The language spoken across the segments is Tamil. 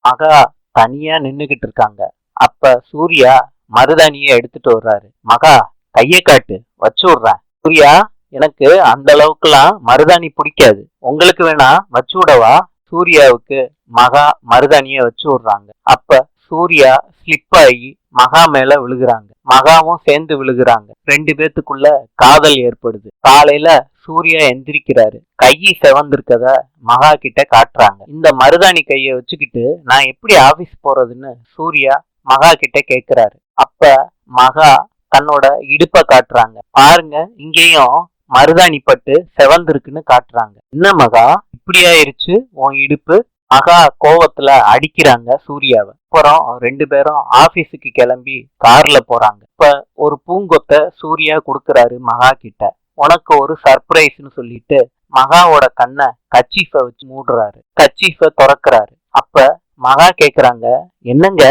மகா தனியா நின்னுகிட்டு இருக்காங்க. அப்ப சூர்யா மருதாணிய எடுத்துட்டு வர்றாரு. மகா கைய காட்டு, வச்சு விடுறேன். சூர்யா, எனக்கு அந்த அளவுக்குலாம் மருதாணி பிடிக்காது, உங்களுக்கு வேணா வச்சு விடவா? சூர்யாவுக்கு மகா மருதாணிய வச்சு விடுறாங்க. அப்ப சூர்யா ஸ்லிப் ஆகி மகா மேல விழுகுறாங்க. மகாவும் சேர்ந்து விழுகுறாங்க. ரெண்டு பேத்துக்குள்ள காதல் ஏற்படுது. காலையில சூர்யா எந்திரிக்கிறாரு. கையை செவந்திருக்கத மகா கிட்ட காட்டுறாங்க. இந்த மருதாணி கைய வச்சுக்கிட்டு நான் எப்படி ஆபீஸ் போறதுன்னு சூர்யா மகா கிட்ட கேக்குறாரு. அப்ப மகா தன்னோட இடுப்ப காட்டுறாங்க. பாருங்க, இங்கேயும் மருதாணி பட்டு செவந்திருக்குன்னு காட்டுறாங்க. என்ன மகா இப்படி ஆயிருச்சு உன் இடுப்பு? மகா கோவத்துல அடிக்கிறாங்க சூர்யாவை. அப்புறம் ரெண்டு பேரும் ஆபீஸுக்கு கிளம்பி கார்ல போறாங்க. இப்ப ஒரு பூங்கொத்த சூர்யா கொடுக்கறாரு மகா கிட்ட. உனக்கு ஒரு சர்ப்ரைஸ்னு சொல்லிட்டு மகாவோட கண்ணை கச்சீஃப வச்சு மூடுறாரு. கச்சீஃப திறக்கிறாரு. அப்ப மகா கேக்குறாங்க, என்னங்க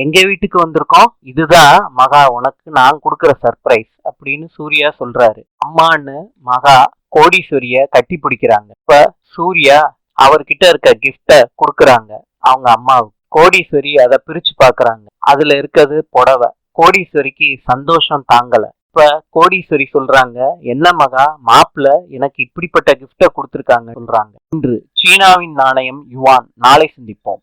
எங்க வீட்டுக்கு வந்திருக்கோம்? இதுதான் மகா உனக்கு நான் கொடுக்கற சர்ப்ரைஸ் அப்படின்னு சூர்யா சொல்றாரு. அம்மான்னு மகா கோடீஸ்வரிய கட்டி பிடிக்கிறாங்க. இப்ப சூர்யா அவர்கிட்ட இருக்க கிஃப்ட கொடுக்கறாங்க அவங்க அம்மாவுக்கு. கோடீஸ்வரி அதை பிரிச்சு பாக்குறாங்க. அதுல இருக்கிறது புடவை. கோடீஸ்வரிக்கு சந்தோஷம் தாங்கல. இப்ப கோடீஸ்வரி சொல்றாங்க, என்ன மகா மாப்பிள்ள எனக்கு இப்படிப்பட்ட கிஃப்ட கொடுத்திருக்காங்க சொல்றாங்க. இன்று சீனாவின் நாணயம் யுவான். நாளை சந்திப்போம்.